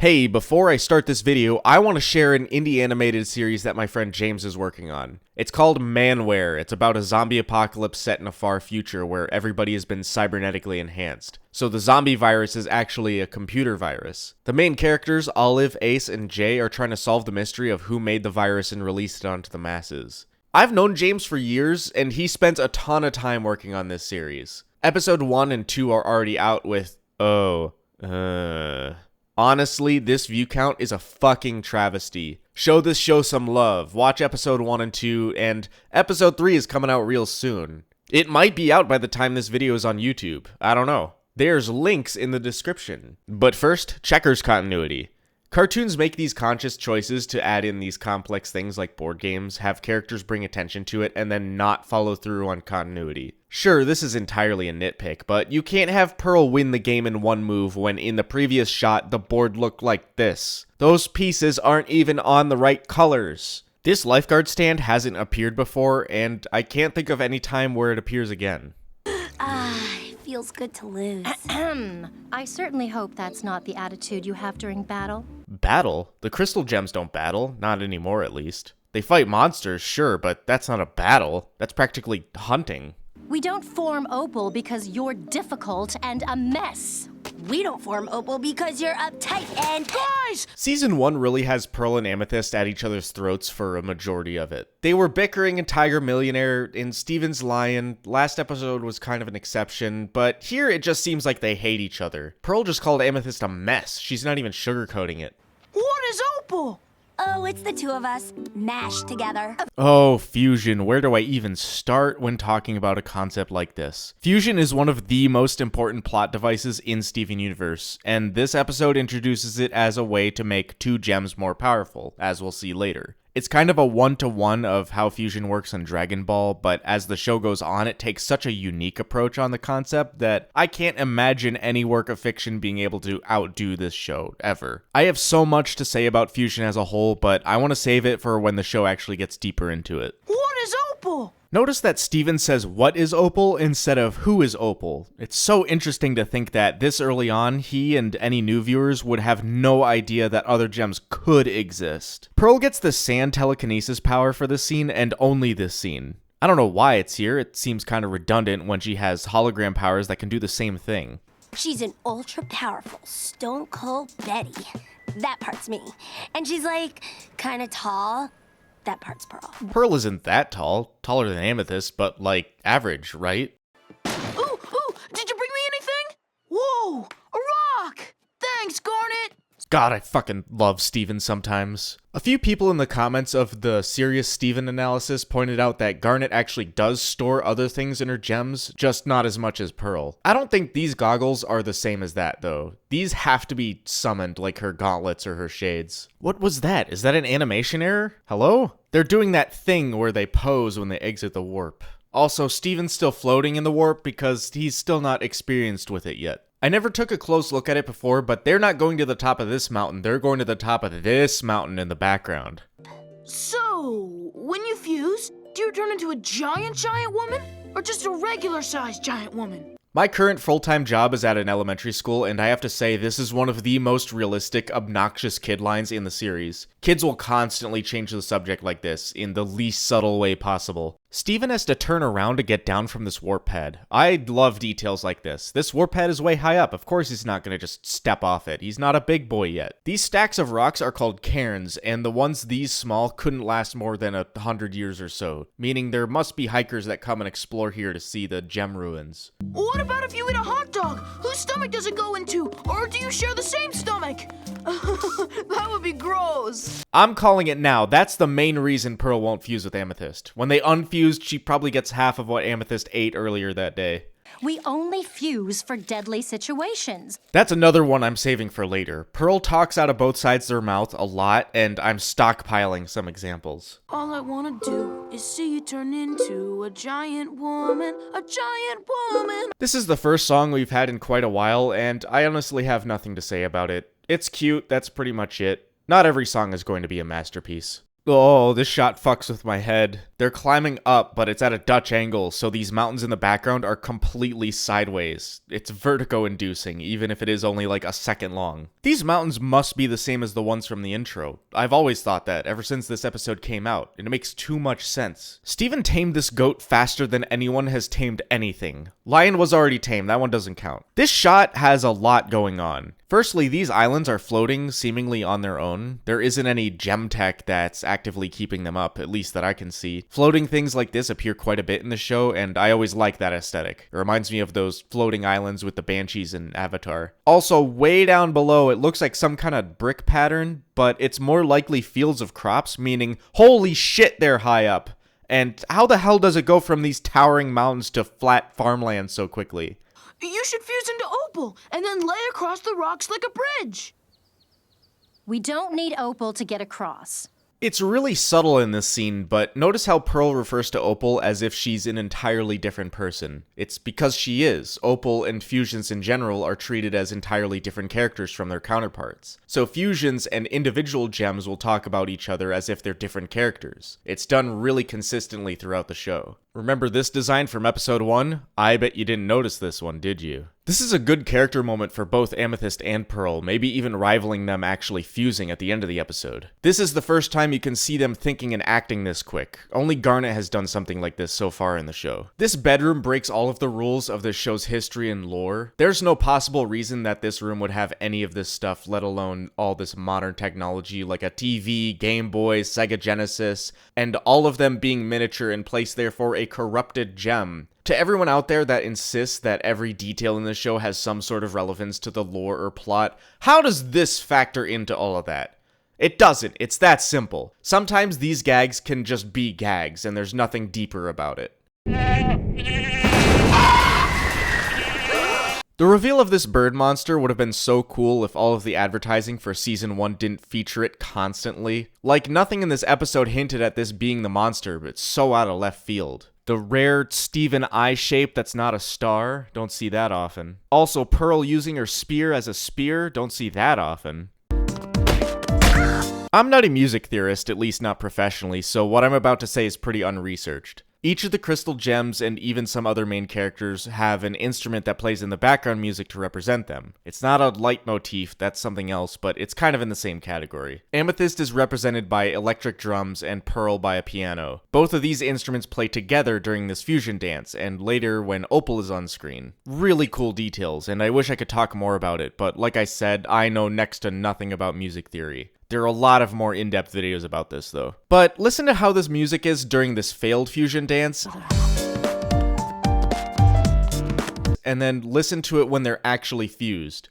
Hey, before I start this video, I want to share an indie animated series that my friend James is working on. It's called Manware. It's about a zombie apocalypse set in a far future where everybody has been cybernetically enhanced. So the zombie virus is actually a computer virus. The main characters, Olive, Ace, and Jay, are trying to solve the mystery of who made the virus and released it onto the masses. I've known James for years, and he spent a ton of time working on this series. Episode 1 and 2 are already out with, honestly, this view count is a fucking travesty. Show this show some love. Watch episode 1 and 2, and episode 3 is coming out real soon. It might be out by the time this video is on YouTube. I don't know. There's links in the description. But first, Checkers continuity. Cartoons make these conscious choices to add in these complex things like board games, have characters bring attention to it, and then not follow through on continuity. Sure, this is entirely a nitpick, but you can't have Pearl win the game in one move when in the previous shot the board looked like this. Those pieces aren't even on the right colors. This lifeguard stand hasn't appeared before, and I can't think of any time where it appears again. Feels good to lose. I certainly hope that's not the attitude you have during battle. Battle? The crystal gems don't battle, not anymore at least. They fight monsters, sure, but that's not a battle. That's practically hunting. We don't form Opal because you're difficult and a mess. We don't form Opal because you're uptight and... Guys! Season 1 really has Pearl and Amethyst at each other's throats for a majority of it. They were bickering in Tiger Millionaire, in Steven's Lion. Last episode was kind of an exception, but here it just seems like they hate each other. Pearl just called Amethyst a mess. She's not even sugarcoating it. What is Opal? Oh, it's the two of us, mashed together. Oh, fusion. Where do I even start when talking about a concept like this? Fusion is one of the most important plot devices in Steven Universe, and this episode introduces it as a way to make two gems more powerful, as we'll see later. It's kind of a one-to-one of how fusion works on Dragon Ball, but as the show goes on, it takes such a unique approach on the concept that I can't imagine any work of fiction being able to outdo this show, ever. I have so much to say about fusion as a whole, but I want to save it for when the show actually gets deeper into it. What is Opal? Notice that Steven says what is Opal instead of who is Opal. It's so interesting to think that this early on, he and any new viewers would have no idea that other gems could exist. Pearl gets the sand telekinesis power for this scene and only this scene. I don't know why it's here, it seems kind of redundant when she has hologram powers that can do the same thing. She's an ultra-powerful, stone-cold Betty. That part's me. And she's like, kinda tall. That part's Pearl. Pearl isn't that tall, taller than Amethyst, but like average, right? Ooh, did you bring me anything? Whoa, a rock! Thanks, Garnet! God, I fucking love Steven sometimes. A few people in the comments of the Serious Steven analysis pointed out that Garnet actually does store other things in her gems, just not as much as Pearl. I don't think these goggles are the same as that, though. These have to be summoned like her gauntlets or her shades. What was that? Is that an animation error? Hello? They're doing that thing where they pose when they exit the warp. Also, Steven's still floating in the warp because he's still not experienced with it yet. I never took a close look at it before, but they're not going to the top of this mountain, they're going to the top of this mountain in the background. So, when you fuse, do you turn into a giant woman? Or just a regular-sized giant woman? My current full-time job is at an elementary school, and I have to say this is one of the most realistic, obnoxious kid lines in the series. Kids will constantly change the subject like this, in the least subtle way possible. Steven has to turn around to get down from this warp pad. I love details like this. This warp pad is way high up. Of course he's not going to just step off it. He's not a big boy yet. These stacks of rocks are called cairns, and the ones these small couldn't last more than 100 years or so, meaning there must be hikers that come and explore here to see the gem ruins. What about if you eat a hot dog? Whose stomach does it go into? Or do you share the same stomach? That would be gross. I'm calling it now. That's the main reason Pearl won't fuse with Amethyst. When they unfused, she probably gets half of what Amethyst ate earlier that day. We only fuse for deadly situations. That's another one I'm saving for later. Pearl talks out of both sides of their mouth a lot, and I'm stockpiling some examples. All I wanna do is see you turn into a giant woman, a giant woman. This is the first song we've had in quite a while, and I honestly have nothing to say about it. It's cute, that's pretty much it. Not every song is going to be a masterpiece. Oh, this shot fucks with my head. They're climbing up, but it's at a Dutch angle, so these mountains in the background are completely sideways. It's vertigo-inducing, even if it is only like a second long. These mountains must be the same as the ones from the intro. I've always thought that, ever since this episode came out, and it makes too much sense. Steven tamed this goat faster than anyone has tamed anything. Lion was already tamed, that one doesn't count. This shot has a lot going on. Firstly, these islands are floating seemingly on their own. There isn't any gem tech that's actively keeping them up, at least that I can see. Floating things like this appear quite a bit in the show, and I always like that aesthetic. It reminds me of those floating islands with the banshees in Avatar. Also, way down below, it looks like some kind of brick pattern, but it's more likely fields of crops, meaning, holy shit, they're high up. And how the hell does it go from these towering mountains to flat farmland so quickly? You should fuse into Opal and then lay across the rocks like a bridge. We don't need Opal to get across. It's really subtle in this scene, but notice how Pearl refers to Opal as if she's an entirely different person. It's because she is. Opal and fusions in general are treated as entirely different characters from their counterparts. So fusions and individual gems will talk about each other as if they're different characters. It's done really consistently throughout the show. Remember this design from episode 1? I bet you didn't notice this one, did you? This is a good character moment for both Amethyst and Pearl, maybe even rivaling them actually fusing at the end of the episode. This is the first time you can see them thinking and acting this quick. Only Garnet has done something like this so far in the show. This bedroom breaks all of the rules of this show's history and lore. There's no possible reason that this room would have any of this stuff, let alone all this modern technology like a TV, Game Boy, Sega Genesis, and all of them being miniature and placed there for a corrupted gem. To everyone out there that insists that every detail in the show has some sort of relevance to the lore or plot, how does this factor into all of that? It doesn't. It's that simple. Sometimes these gags can just be gags, and there's nothing deeper about it. The reveal of this bird monster would have been so cool if all of the advertising for season 1 didn't feature it constantly. Like, nothing in this episode hinted at this being the monster, but it's so out of left field. The rare Steven eye shape that's not a star, don't see that often. Also, Pearl using her spear as a spear, don't see that often. I'm not a music theorist, at least not professionally, so what I'm about to say is pretty unresearched. Each of the crystal gems and even some other main characters have an instrument that plays in the background music to represent them. It's not a leitmotif, that's something else, but it's kind of in the same category. Amethyst is represented by electric drums and Pearl by a piano. Both of these instruments play together during this fusion dance, and later when Opal is on screen. Really cool details, and I wish I could talk more about it, but like I said, I know next to nothing about music theory. There are a lot of more in-depth videos about this, though. But listen to how this music is during this failed fusion dance. And then listen to it when they're actually fused.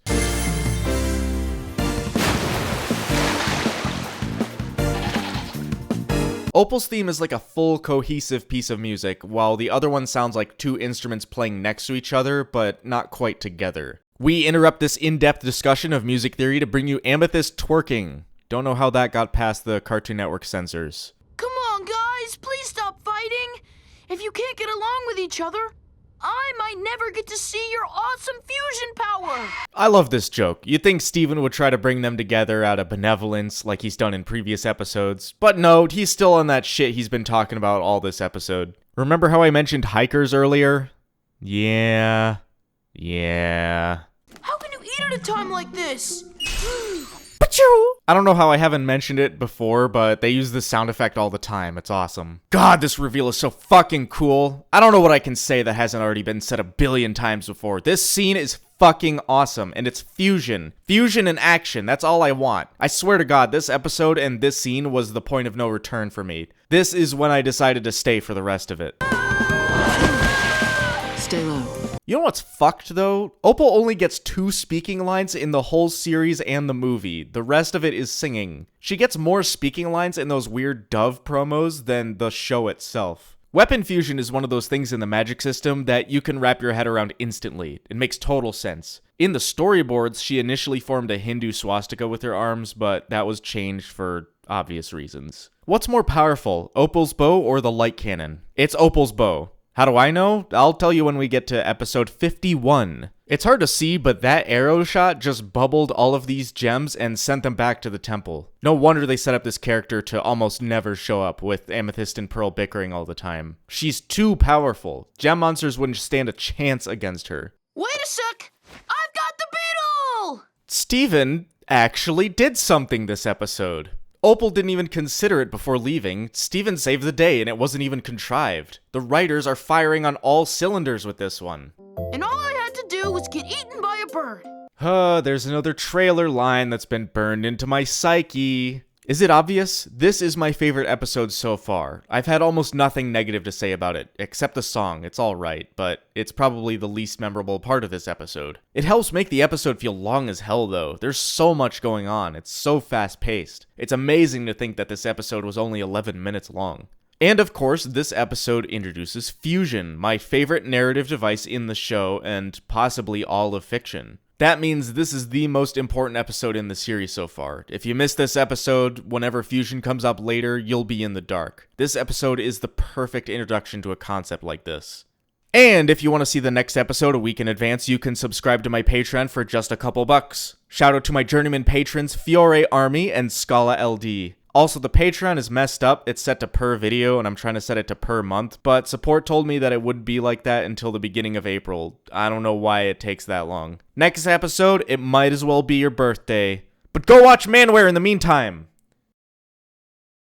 Opal's theme is like a full cohesive piece of music, while the other one sounds like two instruments playing next to each other, but not quite together. We interrupt this in-depth discussion of music theory to bring you Amethyst twerking. Don't know how that got past the Cartoon Network censors. Come on, guys, please stop fighting. If you can't get along with each other, I might never get to see your awesome fusion power. I love this joke. You'd think Steven would try to bring them together out of benevolence like he's done in previous episodes. But no, he's still on that shit he's been talking about all this episode. Remember how I mentioned hikers earlier? Yeah. How can you eat at a time like this? I don't know how I haven't mentioned it before, but they use this sound effect all the time. It's awesome. God, this reveal is so fucking cool. I don't know what I can say that hasn't already been said a billion times before. This scene is fucking awesome, and it's fusion. Fusion and action, that's all I want. I swear to God, this episode and this scene was the point of no return for me. This is when I decided to stay for the rest of it. Stay low. You know what's fucked, though? Opal only gets 2 speaking lines in the whole series and the movie. The rest of it is singing. She gets more speaking lines in those weird Dove promos than the show itself. Weapon fusion is one of those things in the magic system that you can wrap your head around instantly. It makes total sense. In the storyboards, she initially formed a Hindu swastika with her arms, but that was changed for obvious reasons. What's more powerful, Opal's bow or the light cannon? It's Opal's bow. How do I know? I'll tell you when we get to episode 51. It's hard to see, but that arrow shot just bubbled all of these gems and sent them back to the temple. No wonder they set up this character to almost never show up, with Amethyst and Pearl bickering all the time. She's too powerful. Gem monsters wouldn't stand a chance against her. Wait a sec! I've got the beetle! Steven actually did something this episode. Opal didn't even consider it before leaving. Steven saved the day and it wasn't even contrived. The writers are firing on all cylinders with this one. And all I had to do was get eaten by a bird. There's another trailer line that's been burned into my psyche. Is it obvious? This is my favorite episode so far. I've had almost nothing negative to say about it, except the song. It's alright, but it's probably the least memorable part of this episode. It helps make the episode feel long as hell though. There's so much going on. It's so fast paced. It's amazing to think that this episode was only 11 minutes long. And of course, this episode introduces fusion, my favorite narrative device in the show and possibly all of fiction. That means this is the most important episode in the series so far. If you miss this episode, whenever fusion comes up later, you'll be in the dark. This episode is the perfect introduction to a concept like this. And if you want to see the next episode a week in advance, you can subscribe to my Patreon for just a couple bucks. Shout out to my journeyman patrons Fiore Army and Scala LD. Also, the Patreon is messed up. It's set to per video, and I'm trying to set it to per month, but support told me that it would be like that until the beginning of April. I don't know why it takes that long. Next episode, it might as well be your birthday. But go watch Manware in the meantime!